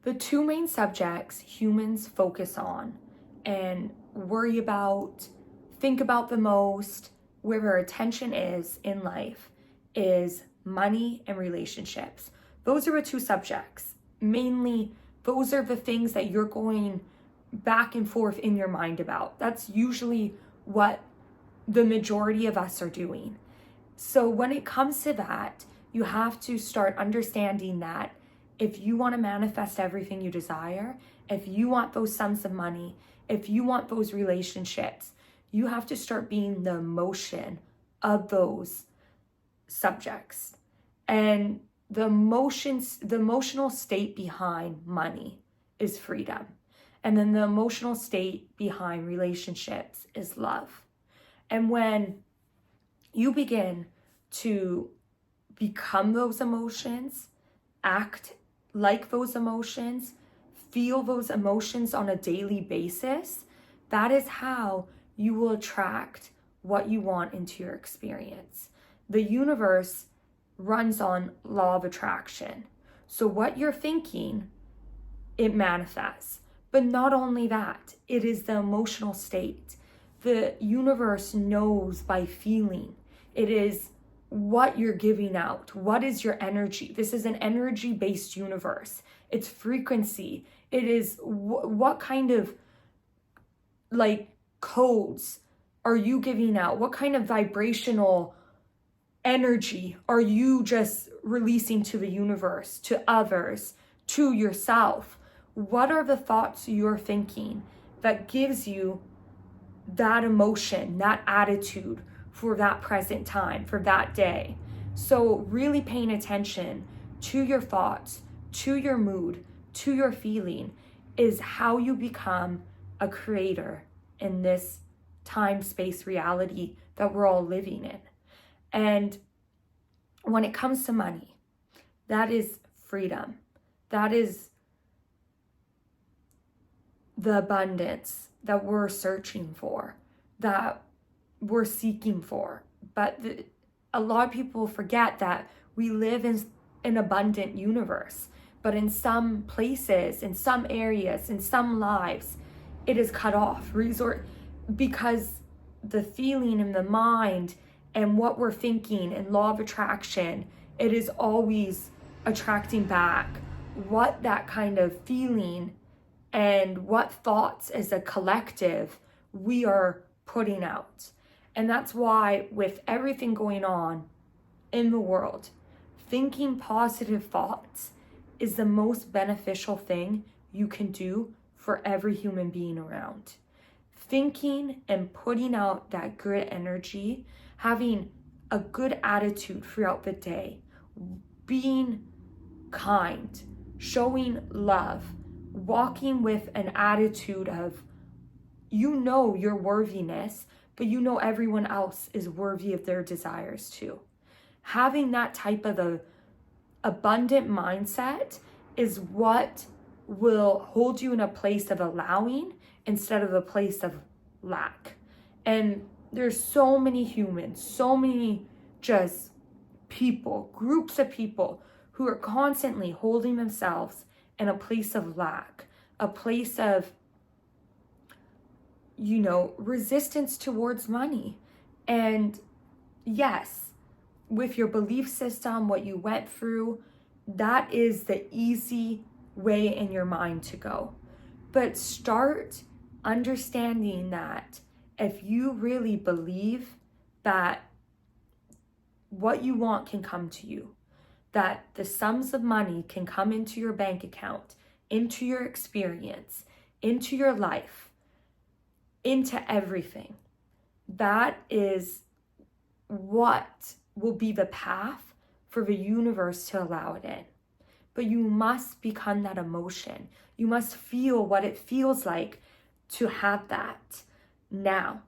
The two main subjects humans focus on and worry about, think about the most, where our attention is in life, is money and relationships. Those are the two subjects. Mainly, those are the things that you're going back and forth in your mind about. That's usually what the majority of us are doing. So when it comes to that, you have to start understanding that if you want to manifest everything you desire, if you want those sums of money, if you want those relationships, you have to start being the emotion of those subjects. And the emotional state behind money is freedom. And then the emotional state behind relationships is love. And when you begin to become those emotions, act like those emotions, feel those emotions on a daily basis, that is how you will attract what you want into your experience. The universe runs on law of attraction. So what you're thinking, it manifests. But not only that, it is the emotional state. The universe knows by feeling. It is what you're giving out. What is your energy? This is an energy-based universe. It's frequency. It is what kind of codes are you giving out? What kind of vibrational energy are you just releasing to the universe, to others, to yourself? What are the thoughts you're thinking that gives you that emotion, that attitude for that present time, for that day? So really paying attention to your thoughts, to your mood, to your feeling is how you become a creator in this time-space reality that we're all living in. And when it comes to money, that is freedom. That is the abundance that we're searching for, that we're seeking for. But a lot of people forget that we live in an abundant universe. But in some places, in some areas, in some lives, it is cut off. Because the feeling in the mind and what we're thinking and law of attraction, it is always attracting back what that kind of feeling and what thoughts as a collective we are putting out. And that's why with everything going on in the world, thinking positive thoughts is the most beneficial thing you can do for every human being around. Thinking and putting out that good energy, having a good attitude throughout the day, being kind, showing love, walking with an attitude of, you know your worthiness, but you know everyone else is worthy of their desires too. Having that type of a abundant mindset is what will hold you in a place of allowing instead of a place of lack. And there's so many humans, so many just people, groups of people who are constantly holding themselves in a place of lack, a place of, resistance towards money. And yes, with your belief system, what you went through, that is the easy way in your mind to go. But start understanding that if you really believe that what you want can come to you, that the sums of money can come into your bank account, into your experience, into your life, into everything, that is what will be the path for the universe to allow it in. But you must become that emotion. You must feel what it feels like to have that now.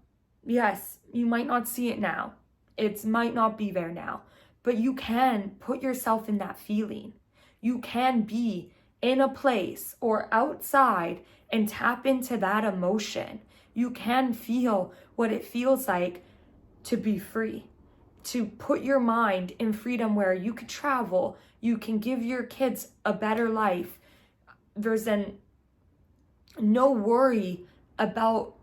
Yes, you might not see it now. It might not be there now, but you can put yourself in that feeling. You can be in a place or outside and tap into that emotion. You can feel what it feels like to be free, to put your mind in freedom where you can travel, you can give your kids a better life, there's no worry about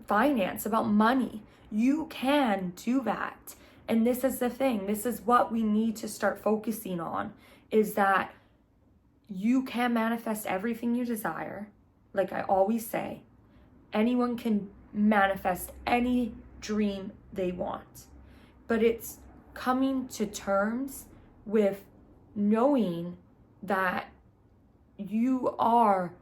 finance, about money. You can do that. And this is the thing. This is what we need to start focusing on, is that you can manifest everything you desire. Like I always say, anyone can manifest any dream they want. But it's coming to terms with knowing that you are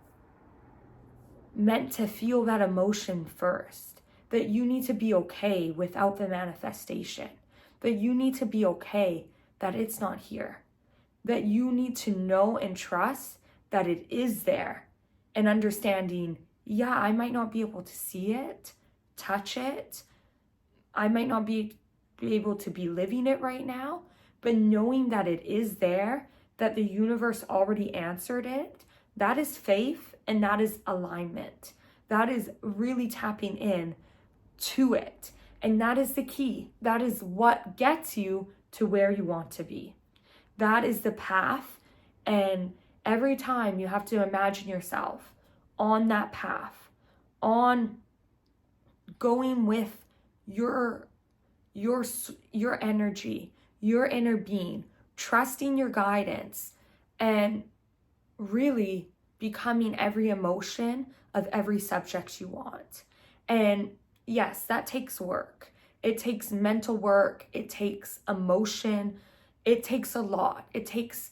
meant to feel that emotion first, that you need to be okay without the manifestation, that you need to be okay that it's not here, that you need to know and trust that it is there, and understanding, yeah, I might not be able to see it, touch it, I might not be able to be living it right now, but knowing that it is there, that the universe already answered it, that is faith, and that is alignment. That is really tapping in to it. And that is the key. That is what gets you to where you want to be. That is the path. And every time you have to imagine yourself on that path, on going with your energy, your inner being, trusting your guidance, and really becoming every emotion of every subject you want. And yes, that takes work. It takes mental work. It takes emotion. It takes a lot. It takes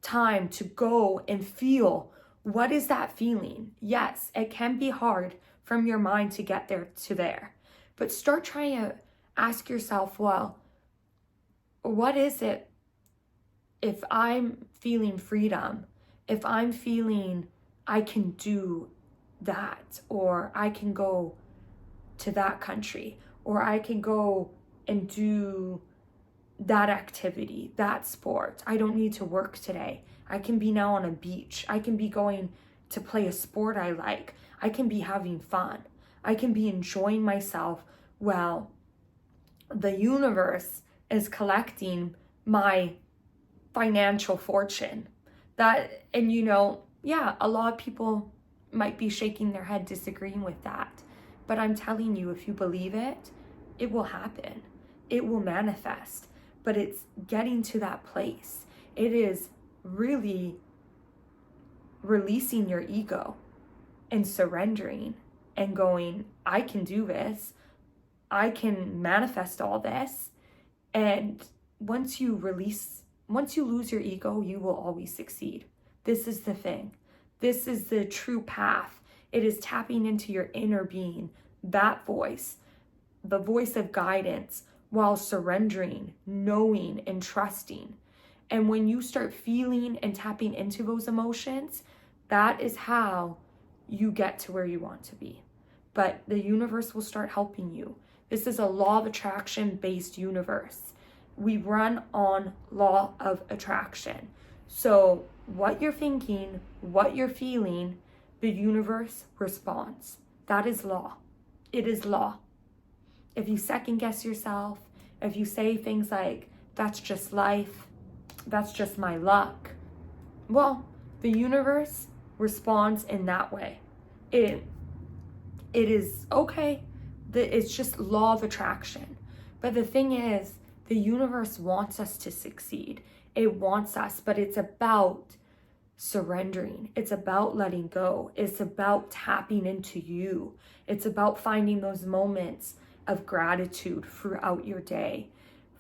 time to go and feel, what is that feeling? Yes, it can be hard from your mind to get there to there. But start trying to ask yourself, well, what is it if I'm feeling freedom? If I'm feeling I can do that, or I can go to that country, or I can go and do that activity, that sport. I don't need to work today. I can be now on a beach. I can be going to play a sport I like. I can be having fun. I can be enjoying myself. Well, the universe is collecting my financial fortune. That, and yeah, a lot of people might be shaking their head disagreeing with that. But I'm telling you, if you believe it, it will happen. It will manifest. But it's getting to that place. It is really releasing your ego and surrendering and going, I can do this. I can manifest all this. And once you lose your ego, you will always succeed. This is the thing. This is the true path. It is tapping into your inner being, that voice, the voice of guidance, while surrendering, knowing, and trusting. And when you start feeling and tapping into those emotions, that is how you get to where you want to be. But the universe will start helping you. This is a law of attraction based universe. We run on law of attraction. So what you're thinking, what you're feeling, the universe responds. That is law. It is law. If you second guess yourself, if you say things like, that's just life, that's just my luck, well, the universe responds in that way. It is okay. It's just law of attraction. But the thing is, the universe wants us to succeed. It wants us, but it's about surrendering. It's about letting go. It's about tapping into you. It's about finding those moments of gratitude throughout your day,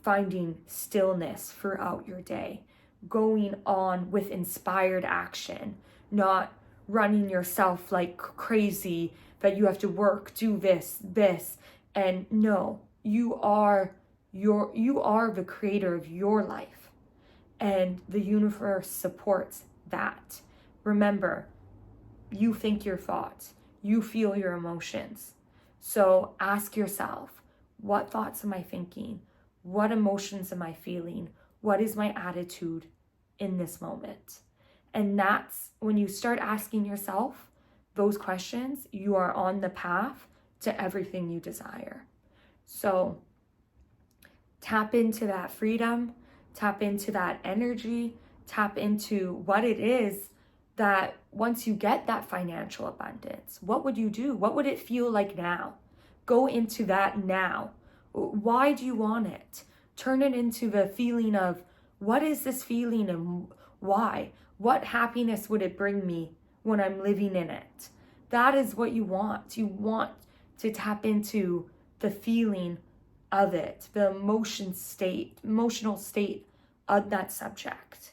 finding stillness throughout your day, going on with inspired action, not running yourself like crazy that you have to work, do this, and no, you are the creator of your life, and the universe supports that. Remember, you think your thoughts, you feel your emotions. So ask yourself, what thoughts am I thinking? What emotions am I feeling? What is my attitude in this moment? And that's when you start asking yourself those questions, you are on the path to everything you desire. So tap into that freedom, tap into that energy, tap into what it is that once you get that financial abundance, what would you do? What would it feel like now? Go into that now. Why do you want it? Turn it into the feeling of, what is this feeling and why? What happiness would it bring me when I'm living in it? That is what you want. You want to tap into the feeling of it, the emotional state of that subject.